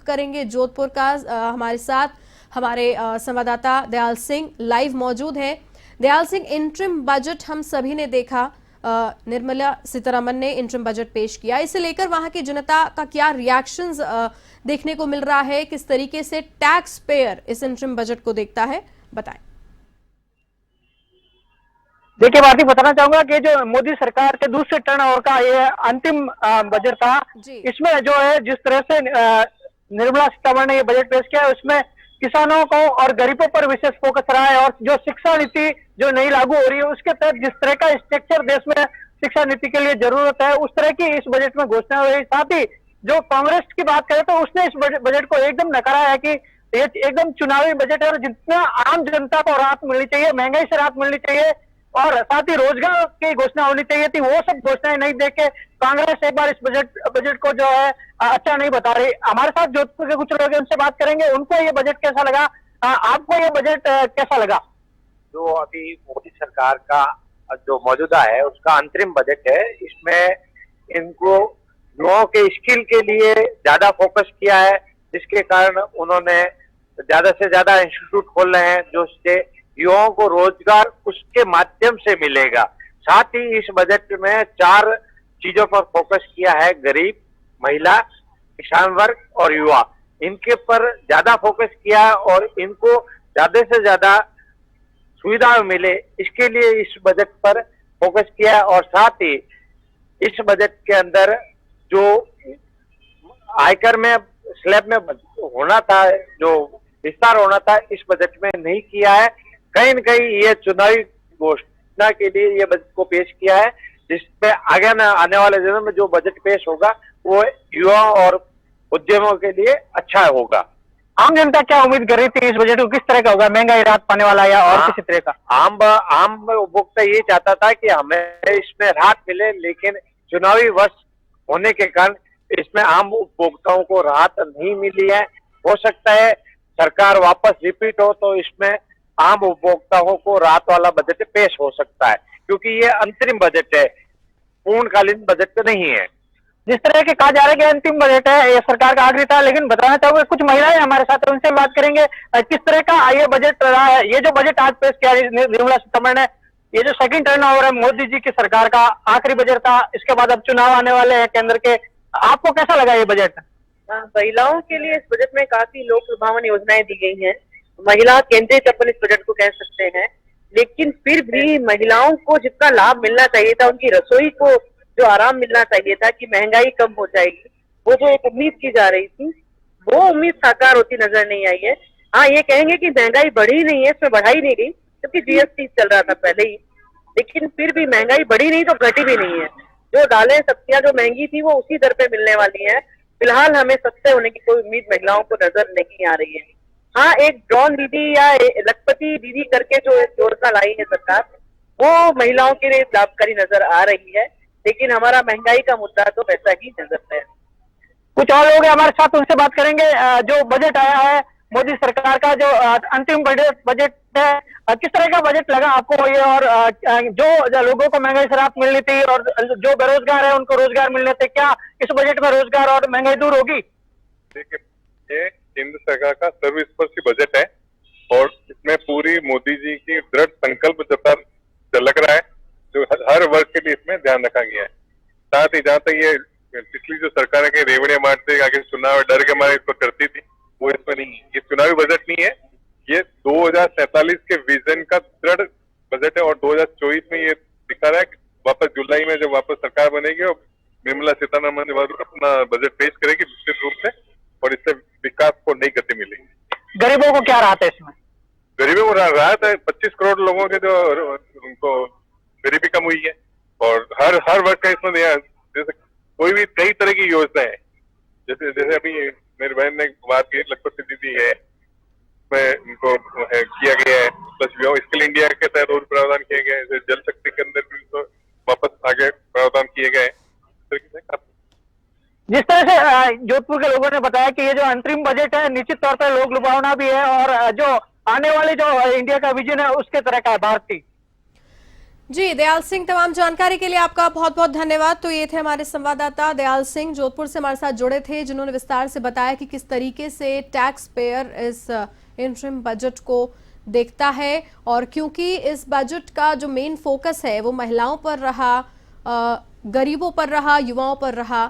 करेंगे जोधपुर का। हमारे साथ हमारे संवाददाता दयाल सिंह लाइव मौजूद हैं। दयाल सिंह, इंटरिम बजट हम सभी ने देखा, निर्मला सीतारमण ने इंटरिम बजट पेश किया, इसे लेकर वहां की जनता का क्या रिएक्शंस देखने को मिल रहा है, किस तरीके से टैक्स पेयर इस इंटरिम बजट को देखता है, बताएं। देखिए भारती, बताना चाहूंगा कि जो मोदी सरकार के दूसरे टर्न ओवर का ये अंतिम बजट था, इसमें जो है जिस तरह से निर्मला सीतारमण ने ये बजट पेश किया है, उसमें किसानों को और गरीबों पर विशेष फोकस रहा है। और जो शिक्षा नीति जो नई लागू हो रही है, उसके तहत जिस तरह का स्ट्रक्चर देश में शिक्षा नीति के लिए जरूरत है, उस तरह की इस बजट में घोषणा हुई। साथ ही जो कांग्रेस की बात करें तो उसने इस बजट को एकदम नकारा है कि ये एकदम चुनावी बजट है और जितना आम जनता को राहत मिलनी चाहिए, महंगाई से राहत मिलनी चाहिए और साथ ही रोजगार की घोषणा होनी चाहिए थी, वो सब घोषणाएं नहीं देख के कांग्रेस एक बार इस बजट को जो है अच्छा नहीं बता रही। हमारे साथ जोधपुर के कुछ लोग हैं, उनसे बात करेंगे, उनको ये बजट कैसा लगा, आपको ये बजट कैसा लगा? जो अभी मोदी सरकार का जो मौजूदा है उसका अंतरिम बजट है, इसमें इनको युवाओं के स्किल के लिए ज्यादा फोकस किया है, जिसके कारण उन्होंने ज्यादा से ज्यादा इंस्टीट्यूट खोल रहे हैं जो युवाओं को रोजगार उसके माध्यम से मिलेगा। साथ ही इस बजट में 4 चीजों पर फोकस किया है, गरीब, महिला, किसान वर्ग और युवा, इनके पर ज्यादा फोकस किया है और इनको ज्यादा से ज्यादा सुविधा मिले, इसके लिए इस बजट पर फोकस किया है। और साथ ही इस बजट के अंदर जो आयकर में स्लैब में होना था, जो विस्तार होना था, इस बजट में नहीं किया है। कहीं न कहीं ये चुनावी घोषणा के लिए ये बजट को पेश किया है, जिसमें आगे आने वाले दिनों में जो बजट पेश होगा वो युवा और उद्यमों के लिए अच्छा होगा। आम जनता क्या उम्मीद कर रही थी इस बजट को, किस तरह का होगा, महंगाई राहत पाने वाला या और किसी तरह का? आम उपभोक्ता ये चाहता था कि हमें इसमें राहत मिले, लेकिन चुनावी वर्ष होने के कारण इसमें आम उपभोक्ताओं को राहत नहीं मिली है। हो सकता है सरकार वापस रिपीट हो तो इसमें आम उपभोक्ताओं को राहत वाला बजट पेश हो सकता है, क्योंकि ये अंतरिम बजट है, पूर्णकालीन बजट नहीं है। जिस तरह के कहा जा रहा है कि अंतिम बजट है, ये सरकार का आखिरी था, लेकिन बताना चाहूंगा कुछ महिलाएं हमारे साथ, उनसे बात करेंगे किस तरह का ये बजट रहा है। ये जो बजट आज पेश किया निर्मला सीतारमण ने, ये जो सेकंड टर्न ओवर है मोदी जी की सरकार का, आखिरी बजट था, इसके बाद अब चुनाव आने वाले हैं केंद्र के, आपको कैसा लगा ये बजट? महिलाओं के लिए इस बजट में काफी लोक लुभावन योजनाएं दी गई हैं। महिला केंद्रित अपन इस बजट को कह सकते हैं, लेकिन फिर भी महिलाओं को जितना लाभ मिलना चाहिए था, उनकी रसोई को जो आराम मिलना चाहिए था कि महंगाई कम हो जाएगी, वो जो एक उम्मीद की जा रही थी, वो उम्मीद साकार होती नजर नहीं आई है। हाँ, ये कहेंगे कि महंगाई बढ़ी नहीं है, इसमें बढ़ाई नहीं गई, क्योंकि जीएसटी चल रहा था पहले ही, लेकिन फिर भी महंगाई बढ़ी नहीं तो घटी भी नहीं है। जो दालें सब्जियां जो महंगी थी वो उसी दर पे मिलने वाली है। फिलहाल हमें सस्ते होने की कोई उम्मीद महिलाओं को नजर नहीं आ रही है। हाँ, एक ड्रोन दीदी या लखपति दीदी करके जो योजना लाई है सरकार, वो महिलाओं के लिए लाभकारी नजर आ रही है, लेकिन हमारा महंगाई का मुद्दा तो वैसा ही नजर है। कुछ और लोग हमारे साथ, उनसे बात करेंगे। जो बजट आया है मोदी सरकार का, जो अंतिम बजट है, किस तरह का बजट लगा आपको ये? और जो लोगों को महंगाई से राहत मिलनी थी और जो बेरोजगार है उनको रोजगार मिलने थे, क्या इस बजट में रोजगार और महंगाई दूर होगी? देखिए, ये केंद्र सरकार का सर्वस्पर्शी बजट है और इसमें पूरी मोदी जी की दृढ़ संकल्प झलक रहा है, जो हर वर्ग के लिए इसमें ध्यान रखा गया है। साथ ही जहाँ तक ये पिछली जो सरकार है कि रेवड़िया मारते आगे चुनाव डर के मारे इसको करती थी, वो इसमें नहीं है। ये चुनावी बजट नहीं है, ये 2047 के विजन का दृढ़ बजट है और 2024 में ये दिखा रहा है कि वापस जुलाई में जब वापस सरकार बनेगी और निर्मला सीतारमण अपना बजट पेश करेगी निश्चित रूप से, और इससे विकास को नई गति मिलेगी। गरीबों को क्या राहत है इसमें? गरीबों को राहत है, 25 करोड़ लोगों के जो उनको गरीबी कम हुई है और हर वर्ग का इसमें जैसे कोई भी कई तरह की योजना है, जैसे अभी मेरी बहन ने बात की लखपति दीदी है, उसमें उनको किया गया है, प्लस स्किल इंडिया के तहत और प्रावधान किए गए, जल शक्ति के अंदर भी तो वापस आगे प्रावधान किए गए। जिस तरह से जोधपुर के लोगों ने बताया कि ये जो अंतरिम बजट है निश्चित तौर पर लोक लुभावना भी है और जो आने वाले जो इंडिया का विजन है उसके तरह का है। भारती, जी दयाल सिंह, तमाम जानकारी के लिए आपका बहुत बहुत धन्यवाद। तो ये थे हमारे संवाददाता दयाल सिंह, जोधपुर से हमारे साथ जुड़े थे, जिन्होंने विस्तार से बताया कि किस तरीके से टैक्स पेयर इस इंटरिम बजट को देखता है। और क्योंकि इस बजट का जो मेन फोकस है वो महिलाओं पर रहा, गरीबों पर रहा, युवाओं पर रहा,